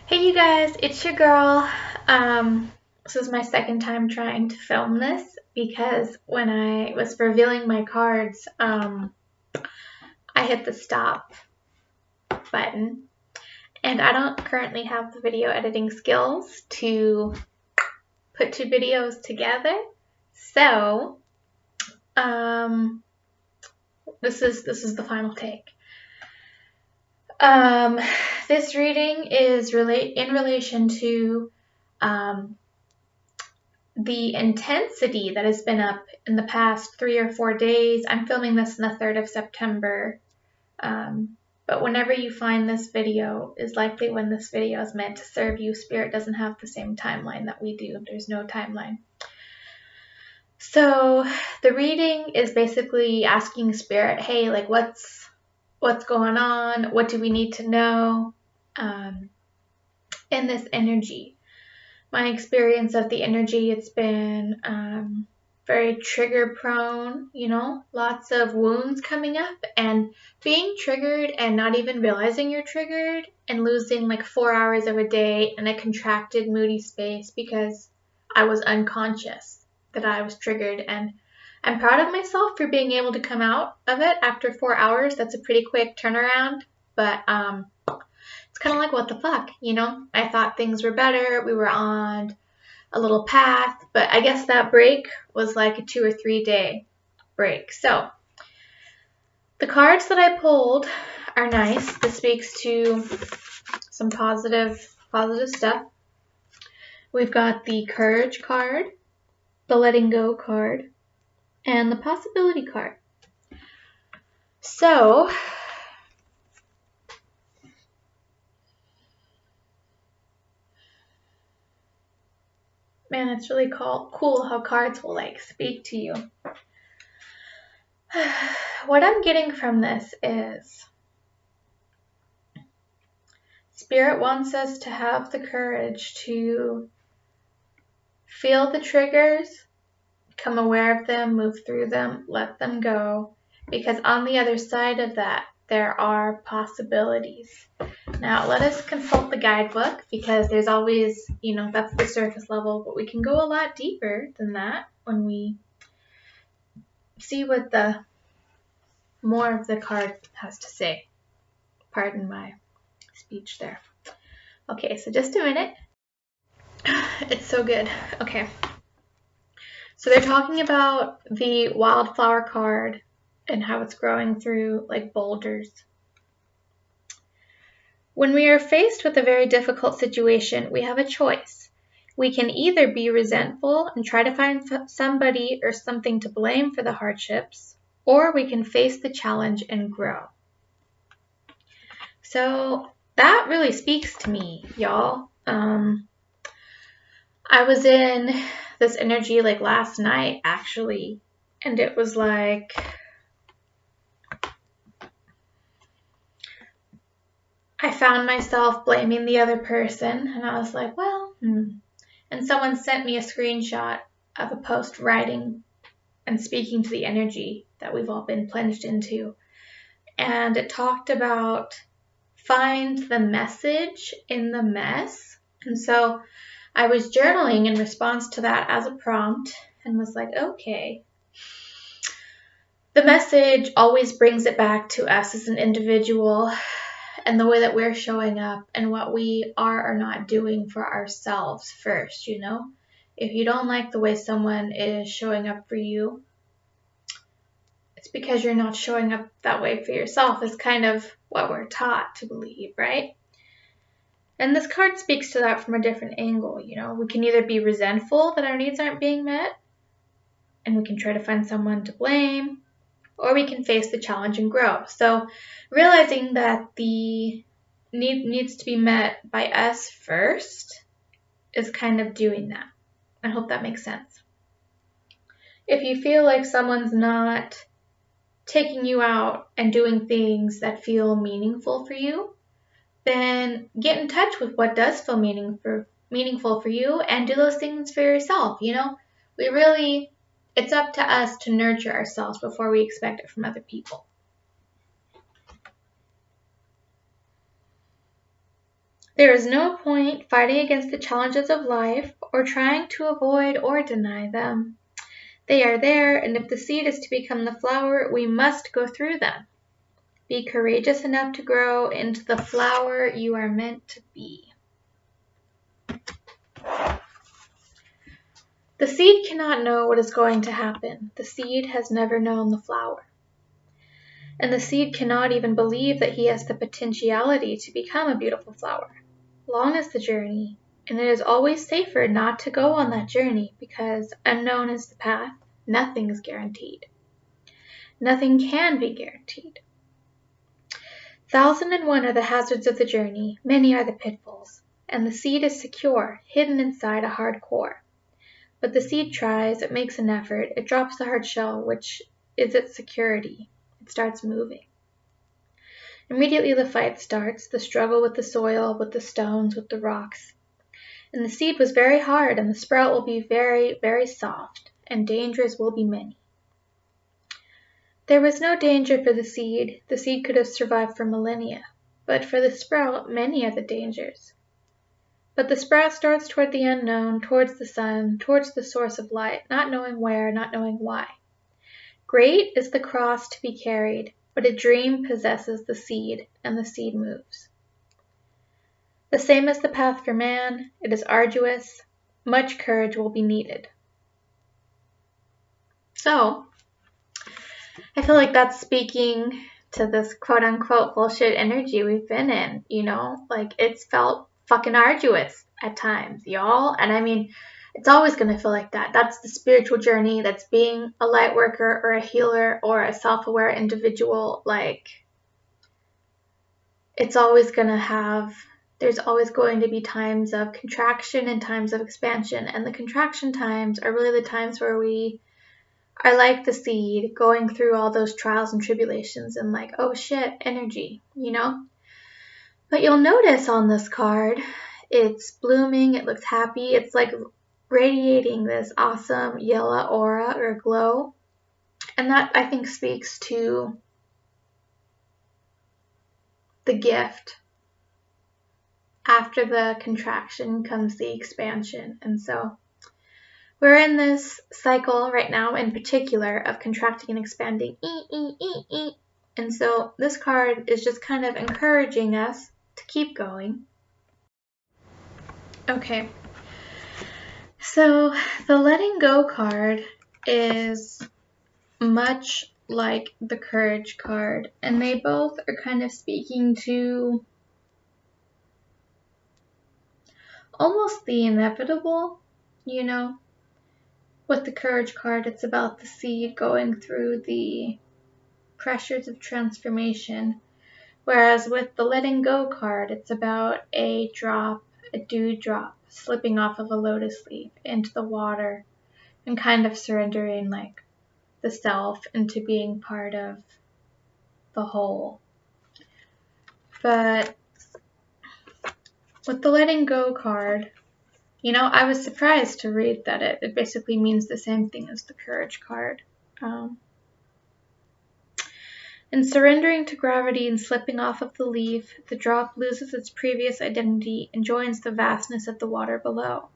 Hey you guys, it's your girl. This is my second time trying to film this because when I was revealing my cards, I hit the stop button and I don't currently have the video editing skills to put two videos together. So, this is the final take. This reading is in relation to the intensity that has been up in the past 3 or 4 days. I'm filming this on the 3rd of September, but whenever you find this video is likely when this video is meant to serve you. Spirit doesn't have the same timeline that we do. There's no timeline. So the reading is basically asking Spirit, hey, like what's going on? What do we need to know in this energy? My experience of the energy, it's been very trigger prone, lots of wounds coming up and being triggered and not even realizing you're triggered and losing like 4 hours of a day in a contracted, moody space because I was unconscious that I was triggered. And I'm proud of myself for being able to come out of it after 4 hours. That's a pretty quick turnaround, but it's kind of like, what the fuck, I thought things were better. We were on a little path, but I guess that break was like a 2 or 3 day break. So the cards that I pulled are nice. This speaks to some positive stuff. We've got the Courage card, the Letting Go card, and the Possibility card. So man, it's really cool how cards will like speak to you. What I'm getting from this is Spirit wants us to have the courage to feel the triggers, become aware of them, move through them, let them go, because on the other side of that, there are possibilities. Now, let us consult the guidebook because there's always, that's the surface level, but we can go a lot deeper than that when we see what the more of the card has to say. Pardon my speech there. Okay, so just a minute. It's so good. Okay. So they're talking about the wildflower card and how it's growing through like boulders. When we are faced with a very difficult situation, we have a choice. We can either be resentful and try to find somebody or something to blame for the hardships, or we can face the challenge and grow. So that really speaks to me, y'all. I was in this energy like last night, actually, and it was like I found myself blaming the other person, and I was like, well, And someone sent me a screenshot of a post writing and speaking to the energy that we've all been plunged into. And it talked about find the message in the mess. And so I was journaling in response to that as a prompt and was like, okay. The message always brings it back to us as an individual and the way that we're showing up and what we are or not doing for ourselves first, If you don't like the way someone is showing up for you, it's because you're not showing up that way for yourself is kind of what we're taught to believe, right? And this card speaks to that from a different angle, We can either be resentful that our needs aren't being met, and we can try to find someone to blame, or we can face the challenge and grow. So realizing that the need needs to be met by us first is kind of doing that. I hope that makes sense. If you feel like someone's not taking you out and doing things that feel meaningful for you, then get in touch with what does feel meaningful for you and do those things for yourself. It's up to us to nurture ourselves before we expect it from other people. There is no point fighting against the challenges of life or trying to avoid or deny them. They are there, and if the seed is to become the flower, we must go through them. Be courageous enough to grow into the flower you are meant to be. The seed cannot know what is going to happen. The seed has never known the flower. And the seed cannot even believe that he has the potentiality to become a beautiful flower. Long is the journey, and it is always safer not to go on that journey because unknown is the path. Nothing is guaranteed. Nothing can be guaranteed. 1,001 are the hazards of the journey, many are the pitfalls, and the seed is secure, hidden inside a hard core. But the seed tries, it makes an effort, it drops the hard shell, which is its security. It starts moving. Immediately the fight starts, the struggle with the soil, with the stones, with the rocks. And the seed was very hard, and the sprout will be very, very soft, and dangers will be many. There was no danger for the seed. The seed could have survived for millennia. But for the sprout, many are the dangers. But the sprout starts toward the unknown, towards the sun, towards the source of light, not knowing where, not knowing why. Great is the cross to be carried, but a dream possesses the seed, and the seed moves. The same as the path for man, it is arduous. Much courage will be needed. So, I feel like that's speaking to this quote-unquote bullshit energy we've been in, like it's felt fucking arduous at times, y'all. And I mean, it's always going to feel like that. That's the spiritual journey. That's being a light worker or a healer or a self-aware individual. Like, it's always going to have, there's always going to be times of contraction and times of expansion. And the contraction times are really the times where we are like the seed going through all those trials and tribulations and like, oh shit, energy, But you'll notice on this card, it's blooming, it looks happy, it's like radiating this awesome yellow aura or glow. And that, I think, speaks to the gift. After the contraction comes the expansion. And so we're in this cycle right now in particular of contracting and expanding. And so this card is just kind of encouraging us to keep going. Okay. So the letting go card is much like the courage card, and they both are kind of speaking to almost the inevitable, With the courage card, it's about the seed going through the pressures of transformation, whereas with the letting go card, it's about a dewdrop, slipping off of a lotus leaf into the water and kind of surrendering like the self into being part of the whole. But with the letting go card, I was surprised to read that it basically means the same thing as the courage card. In surrendering to gravity and slipping off of the leaf, the drop loses its previous identity and joins the vastness of the water below.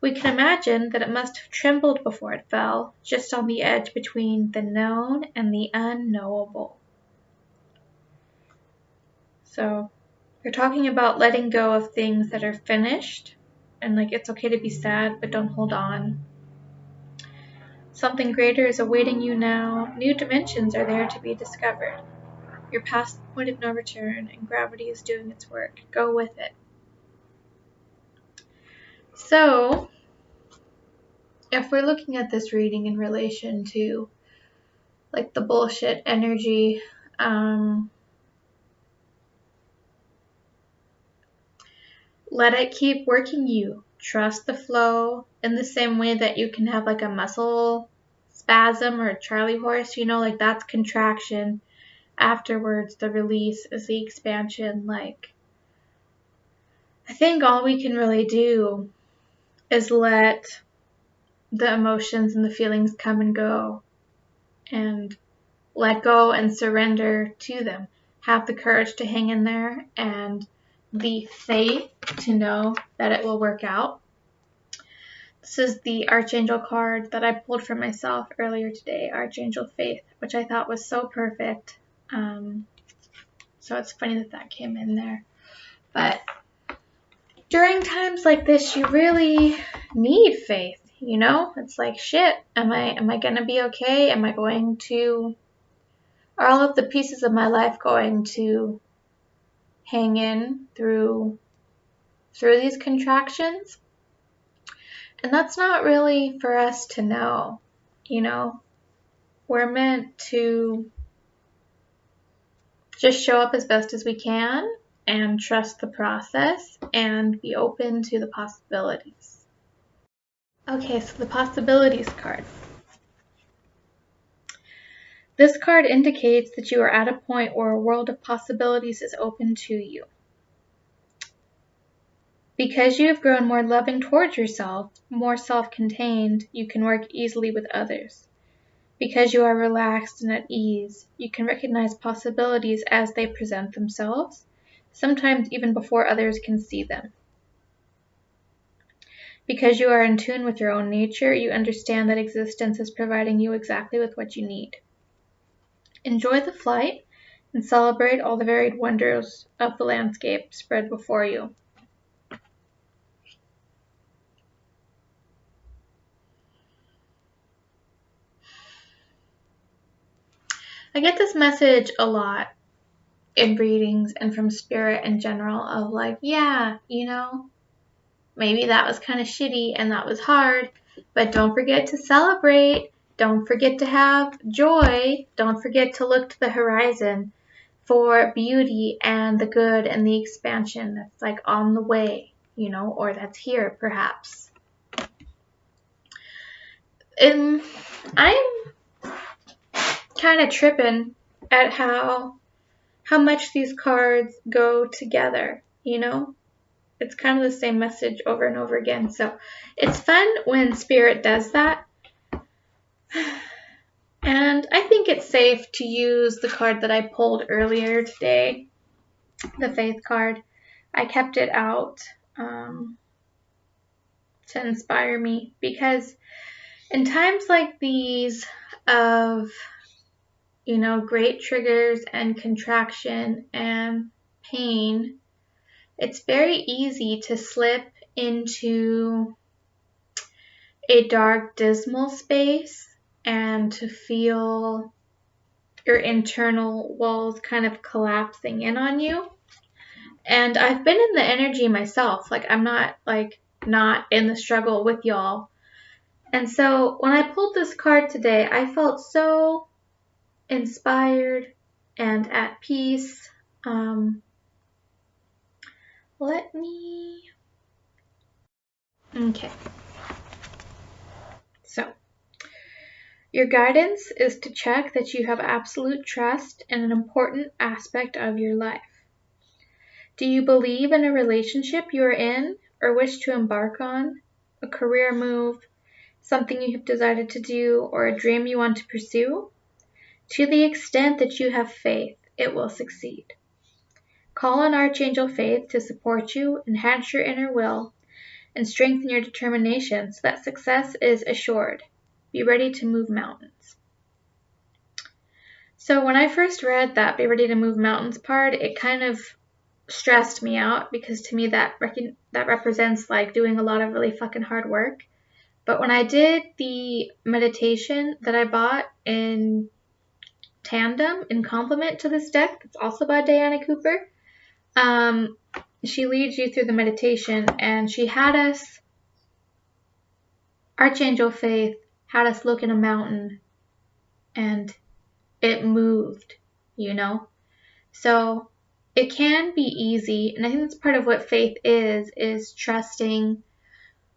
We can imagine that it must have trembled before it fell, just on the edge between the known and the unknowable. So, we're talking about letting go of things that are finished, and like it's okay to be sad, but don't hold on. Something greater is awaiting you now. New dimensions are there to be discovered. You're past the point of no return, and gravity is doing its work. Go with it. So, if we're looking at this reading in relation to like the bullshit energy, let it keep working you. Trust the flow in the same way that you can have like a muscle spasm or a Charlie horse, like that's contraction. Afterwards, the release is the expansion. Like, I think all we can really do is let the emotions and the feelings come and go and let go and surrender to them. Have the courage to hang in there and the faith to know that it will work out. This is the Archangel card that I pulled for myself earlier today, Archangel Faith, which I thought was so perfect. So it's funny that that came in there. But during times like this, you really need faith, you know? It's like, shit, am I going to be okay? Are all of the pieces of my life going to hang in through these contractions? And that's not really for us to know, you know? We're meant to just show up as best as we can and trust the process and be open to the possibilities. Okay, so the possibilities card. This card indicates that you are at a point where a world of possibilities is open to you. Because you have grown more loving towards yourself, more self-contained, you can work easily with others. Because you are relaxed and at ease, you can recognize possibilities as they present themselves, sometimes even before others can see them. Because you are in tune with your own nature, you understand that existence is providing you exactly with what you need. Enjoy the flight and celebrate all the varied wonders of the landscape spread before you. I get this message a lot in readings and from spirit in general of like, yeah, you know, maybe that was kind of shitty and that was hard, but don't forget to celebrate. Don't forget to have joy. Don't forget to look to the horizon for beauty and the good and the expansion that's like on the way, you know, or that's here perhaps. And I'm kind of tripping at how much these cards go together, you know? It's kind of the same message over and over again. So it's fun when spirit does that. And I think it's safe to use the card that I pulled earlier today, the Faith card. I kept it out to inspire me because in times like these of, you know, great triggers and contraction and pain, it's very easy to slip into a dark, dismal space and to feel your internal walls kind of collapsing in on you. And I've been in the energy myself. Like, I'm not in the struggle with y'all. And so when I pulled this card today, I felt so inspired and at peace. Okay. So, your guidance is to check that you have absolute trust in an important aspect of your life. Do you believe in a relationship you are in or wish to embark on, a career move, something you have decided to do, or a dream you want to pursue? To the extent that you have faith, it will succeed. Call on Archangel Faith to support you, enhance your inner will, and strengthen your determination so that success is assured. Be ready to move mountains. So when I first read that be ready to move mountains part, it kind of stressed me out because to me that represents like doing a lot of really fucking hard work. But when I did the meditation that I bought in tandem, in complement to this deck, that's also by Diana Cooper, she leads you through the meditation, and she had us, Archangel Faith, had us look in a mountain, and it moved, you know? So it can be easy, and I think that's part of what faith is trusting.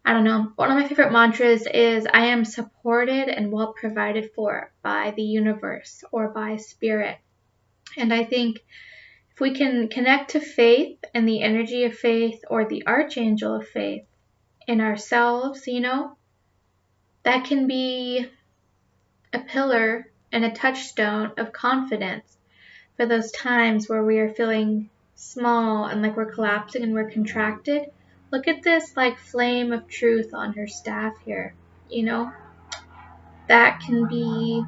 I don't know, one of my favorite mantras is, I am supported and well provided for by the universe or by spirit. And I think if we can connect to faith and the energy of faith or the Archangel of Faith in ourselves, you know, that can be a pillar and a touchstone of confidence for those times where we are feeling small and like we're collapsing and we're contracted, look at this like flame of truth on her staff here, you know? That can be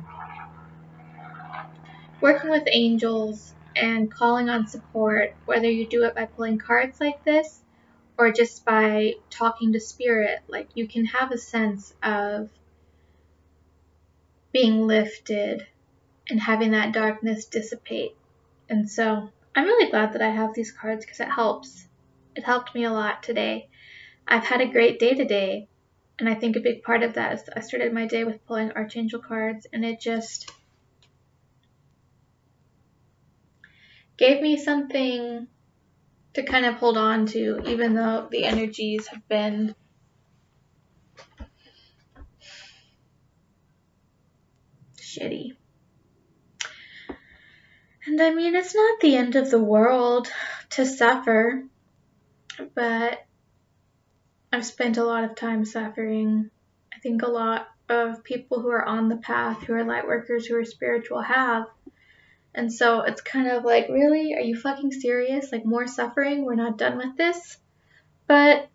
working with angels and calling on support, whether you do it by pulling cards like this or just by talking to spirit. Like, you can have a sense of being lifted and having that darkness dissipate. And so I'm really glad that I have these cards because it helps. It helped me a lot today. I've had a great day today, and I think a big part of that is I started my day with pulling Archangel cards, and it just gave me something to kind of hold on to, even though the energies have been shitty. And I mean, it's not the end of the world to suffer, but I've spent a lot of time suffering. I think a lot of people who are on the path, who are light workers, who are spiritual, have. And so it's kind of like, really? Are you fucking serious? Like, more suffering? We're not done with this? But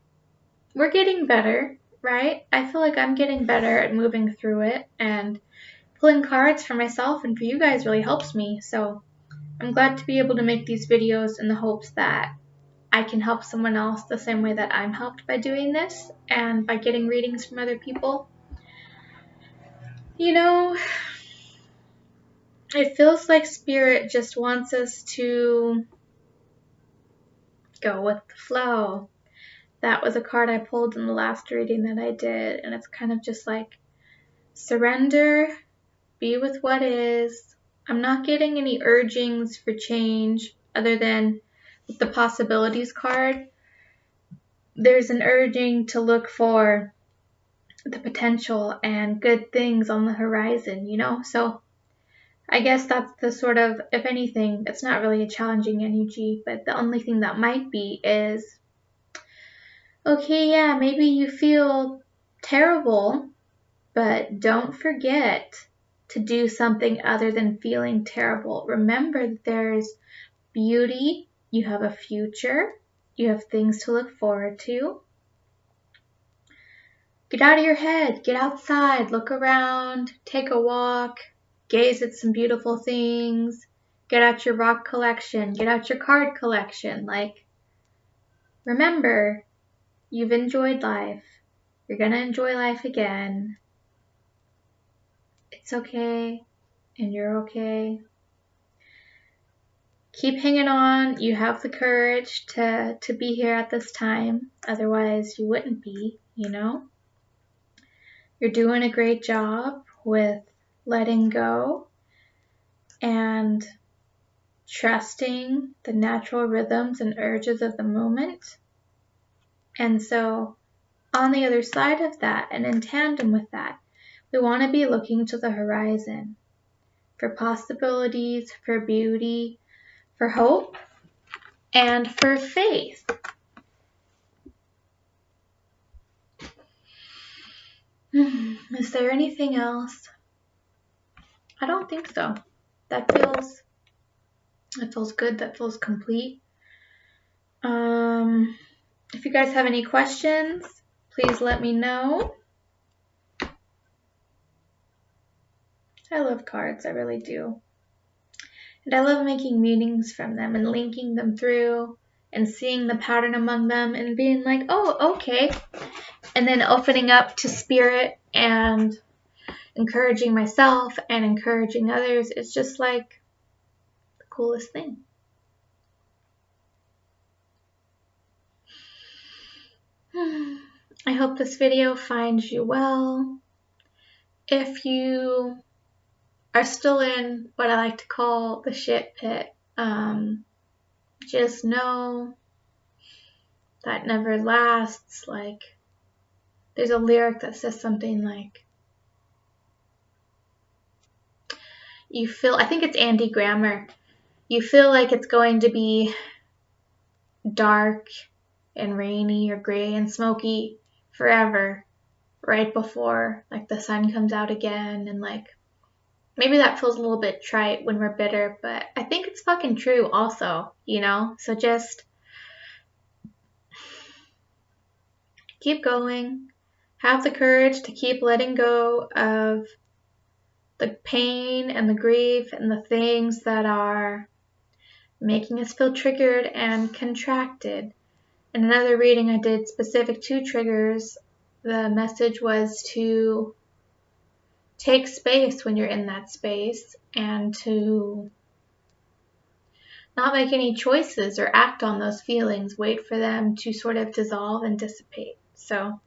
we're getting better, right? I feel like I'm getting better at moving through it, and pulling cards for myself and for you guys really helps me. So I'm glad to be able to make these videos in the hopes that I can help someone else the same way that I'm helped by doing this and by getting readings from other people. You know, it feels like Spirit just wants us to go with the flow. That was a card I pulled in the last reading that I did, and it's kind of just like, surrender, be with what is. I'm not getting any urgings for change other than with the possibilities card. There's an urging to look for the potential and good things on the horizon, you know? So I guess that's the sort of, if anything, it's not really a challenging energy, but the only thing that might be is, okay, yeah, maybe you feel terrible, but don't forget to do something other than feeling terrible. Remember that there's beauty, you have a future, you have things to look forward to. Get out of your head, get outside, look around, take a walk, gaze at some beautiful things, get out your rock collection, get out your card collection. Like, remember, you've enjoyed life. You're gonna enjoy life again. It's okay, and you're okay. Keep hanging on. You have the courage to be here at this time. Otherwise, you wouldn't be, you know? You're doing a great job with letting go and trusting the natural rhythms and urges of the moment. And so, on the other side of that, and in tandem with that, we want to be looking to the horizon for possibilities, for beauty, for hope, and for faith. Is there anything else? I don't think so. That feels good. That feels complete. If you guys have any questions, please let me know. I love cards, I really do. And I love making meanings from them and linking them through and seeing the pattern among them and being like, oh, okay. And then opening up to spirit and encouraging myself and encouraging others. It's just like the coolest thing. I hope this video finds you well. If you are still in what I like to call the shit pit, just know that never lasts. Like, there's a lyric that says something like, you feel, I think it's Andy Grammer, you feel like it's going to be dark and rainy or gray and smoky forever, right before like the sun comes out again, and like Maybe that feels a little bit trite when we're bitter, but I think it's fucking true also, you know? So just keep going. Have the courage to keep letting go of the pain and the grief and the things that are making us feel triggered and contracted. In another reading I did specific to triggers, the message was to take space when you're in that space and to not make any choices or act on those feelings. Wait for them to sort of dissolve and dissipate. So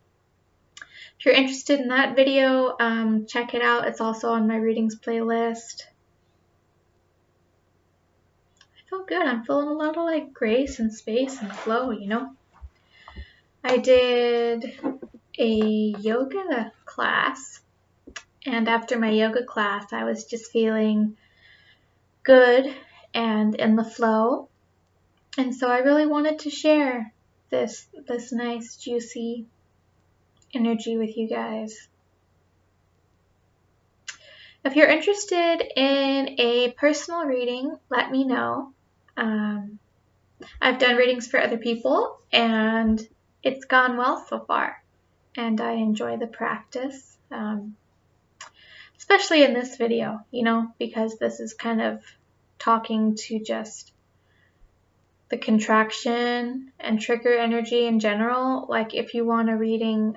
if you're interested in that video, check it out. It's also on my readings playlist. I feel good. I'm feeling a lot of like grace and space and flow, you know? I did a yoga class, and after my yoga class, I was just feeling good and in the flow. And so I really wanted to share this nice, juicy energy with you guys. If you're interested in a personal reading, let me know. I've done readings for other people, and it's gone well so far. And I enjoy the practice, especially in this video, you know, because this is kind of talking to just the contraction and trigger energy in general. Like if you want a reading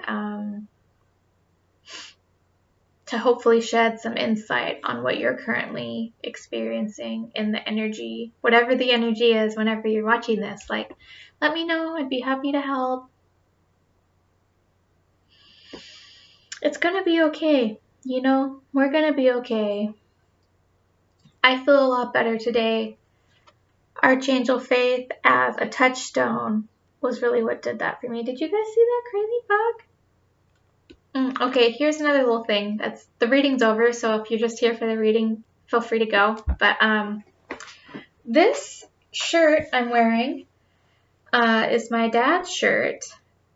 to hopefully shed some insight on what you're currently experiencing in the energy, whatever the energy is whenever you're watching this, like let me know. I'd be happy to help. It's gonna be okay, you know, we're gonna be okay. I feel a lot better today. Archangel Faith as a touchstone was really what did that for me. Did you guys see that crazy bug? Okay, here's another little thing. The reading's over, so if you're just here for the reading, feel free to go. But this shirt I'm wearing is my dad's shirt,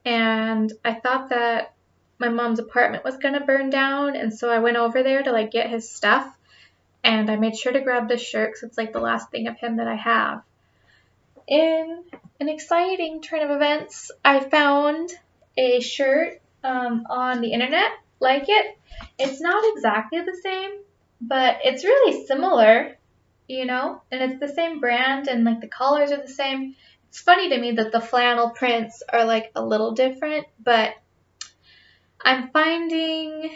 and I thought that my mom's apartment was gonna burn down, and so I went over there to like get his stuff, and I made sure to grab this shirt because it's like the last thing of him that I have. In an exciting turn of events, I found a shirt on the internet like it. It's not exactly the same, but it's really similar, you know, and it's the same brand and like the colors are the same. It's funny to me that the flannel prints are like a little different, but I'm finding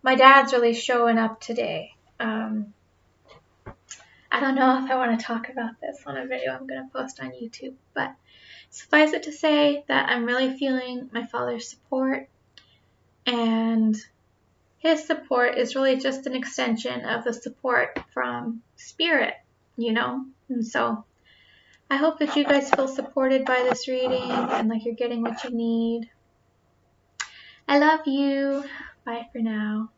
my dad's really showing up today. I don't know if I want to talk about this on a video I'm going to post on YouTube, but suffice it to say that I'm really feeling my father's support, and his support is really just an extension of the support from Spirit, you know? And so I hope that you guys feel supported by this reading and like you're getting what you need. I love you. Bye for now.